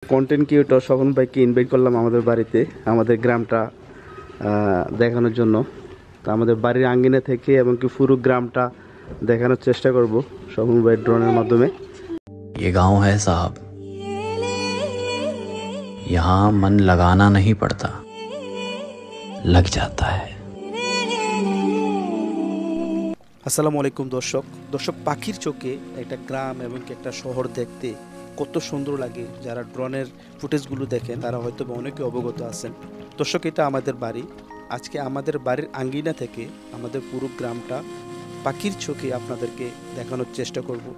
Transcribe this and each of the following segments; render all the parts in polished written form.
Content creator Swapan ভাইকে invite করলাম আমাদের বাড়িতে আমাদের গ্রামটা দেখানোর জন্য। তো আমাদের বাড়ির আঙ্গিনা থেকে এমনকি পুরো গ্রামটা দেখানোর চেষ্টা করব স্বপন ভাই ড্রোনের মাধ্যমে। ये गांव है साहब, यहाँ मन लगाना नहीं पड़ता, लग जाता है। আসসালামু আলাইকুম দর্শক, পাখির চোখে একটা গ্রাম এবং একটা শহর দেখতে কত সুন্দর লাগে। যারা ড্রোনের ফুটেজগুলো দেখেন তারা হয়তো অনেকে অবগত আছেন। দর্শক, এটা আমাদের বাড়ি। আজকে আমাদের বাড়ির আঙ্গিনা থেকে আমাদের পুরো গ্রামটা পাখির চোখে আপনাদেরকে দেখানোর চেষ্টা করব।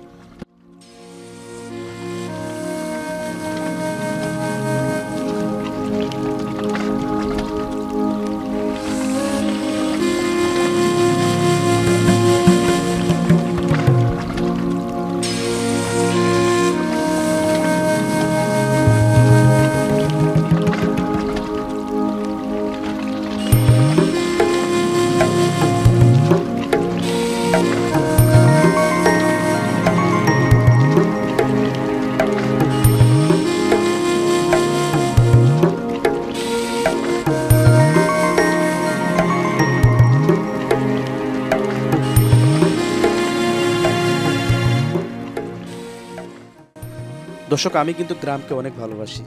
দর্শক, আমি কিন্তু গ্রামকে অনেক ভালোবাসি,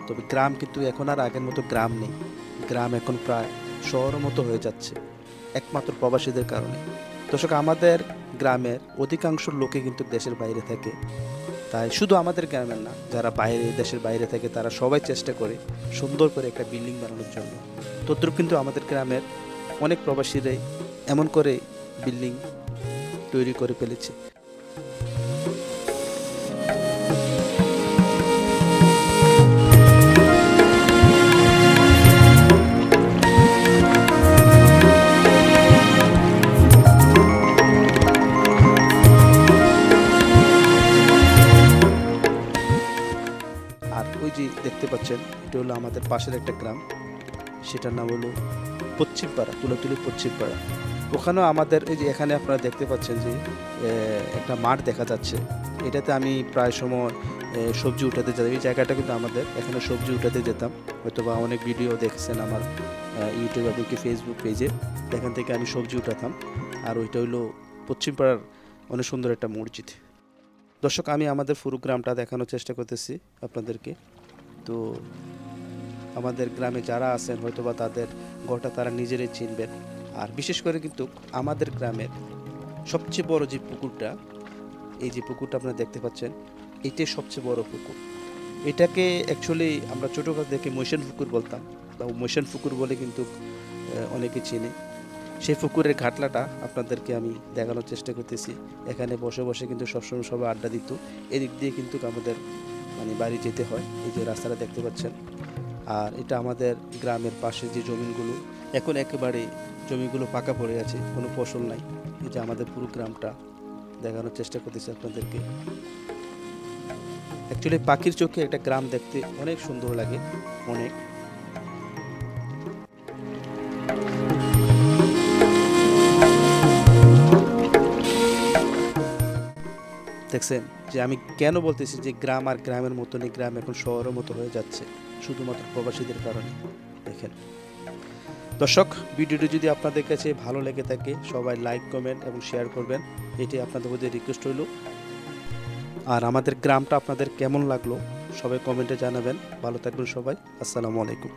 তবে গ্রাম কিন্তু এখন আর আগের মতো গ্রাম নেই। গ্রাম এখন প্রায় শহরের মতো হয়ে যাচ্ছে, একমাত্র প্রবাসীদের কারণে। দর্শক, আমাদের গ্রামের অধিকাংশ লোকে কিন্তু দেশের বাইরে থাকে। তাই শুধু আমাদের গ্রামের না, যারা দেশের বাইরে থাকে তারা সবাই চেষ্টা করে সুন্দর করে একটা বিল্ডিং বানানোর জন্য। তদ্রুপ কিন্তু আমাদের গ্রামের অনেক প্রবাসীরাই এমন করে বিল্ডিং তৈরি করে ফেলেছে। আর ওই যে দেখতে পাচ্ছেন, এটা হলো আমাদের পাশের একটা গ্রাম, সেটার নাম হলো পশ্চিমপাড়া, তুলাতুলি পশ্চিমপাড়া। ওখানেও আমাদের এই যে এখানে আপনারা দেখতে পাচ্ছেন যে একটা মাঠ দেখা যাচ্ছে। এটাতে আমি প্রায় সময় সবজি উঠাতে যেতাম। এই জায়গাটা কিন্তু আমাদের, এখানে সবজি উঠাতে যেতাম। হয়তো বা অনেক ভিডিও দেখছেন আমার ইউটিউব এবং কি ফেসবুক পেজে, এখান থেকে আমি সবজি উঠাতাম। আর ওইটা হলো পশ্চিমপাড়ার অনেক সুন্দর একটা মসজিদ। দর্শক, আমি আমাদের পুরো গ্রামটা দেখানোর চেষ্টা করতেছি আপনাদেরকে। তো আমাদের গ্রামে যারা আছেন হয়তো বা তাদের ঘরটা তারা নিজেরাই চিনবেন। আর বিশেষ করে কিন্তু আমাদের গ্রামের সবচেয়ে বড় যে পুকুরটা, এই যে পুকুরটা আপনারা দেখতে পাচ্ছেন, এটাই সবচেয়ে বড় পুকুর। এটাকে অ্যাকচুয়ালি আমরা ছোটোকাল থেকে মৈশান পুকুর বলতাম, বা মৈশান পুকুর বলে কিন্তু অনেকে চেনে। সেই পুকুরের ঘাটলাটা আপনাদেরকে আমি দেখানোর চেষ্টা করতেছি। এখানে বসে বসে কিন্তু সবসময় সবাই আড্ডা দিত। এদিক দিয়ে কিন্তু আমাদের বাড়ি যেতে হয়। এই যে রাস্তাটা দেখতে পাচ্ছেন। আর এটা আমাদের গ্রামের পাশে যে জমিগুলো, এখন একেবারে জমিগুলো পাকা পড়ে আছে, কোনো ফসল নাই। এই যে আমাদের পুরো গ্রামটা দেখানোর চেষ্টা করতেছি আপনাদেরকে। অ্যাকচুয়ালি পাখির চোখে একটা গ্রাম দেখতে অনেক সুন্দর লাগে, অনেক। দেখছেন যে আমি কেন বলতেছি যে গ্রাম আর গ্রামের মতনই, গ্রাম এখন শহরের মতো হয়ে যাচ্ছে শুধুমাত্র প্রবাসীদের কারণে। দেখেন দর্শক, ভিডিওটি যদি আপনাদের কাছে ভালো লেগে থাকে সবাই লাইক, কমেন্ট এবং শেয়ার করবেন, এটাই আপনাদের মধ্যে রিকোয়েস্ট রইল। আর আমাদের গ্রামটা আপনাদের কেমন লাগলো সবাই কমেন্টে জানাবেন। ভালো থাকবেন সবাই। আসসালামু আলাইকুম।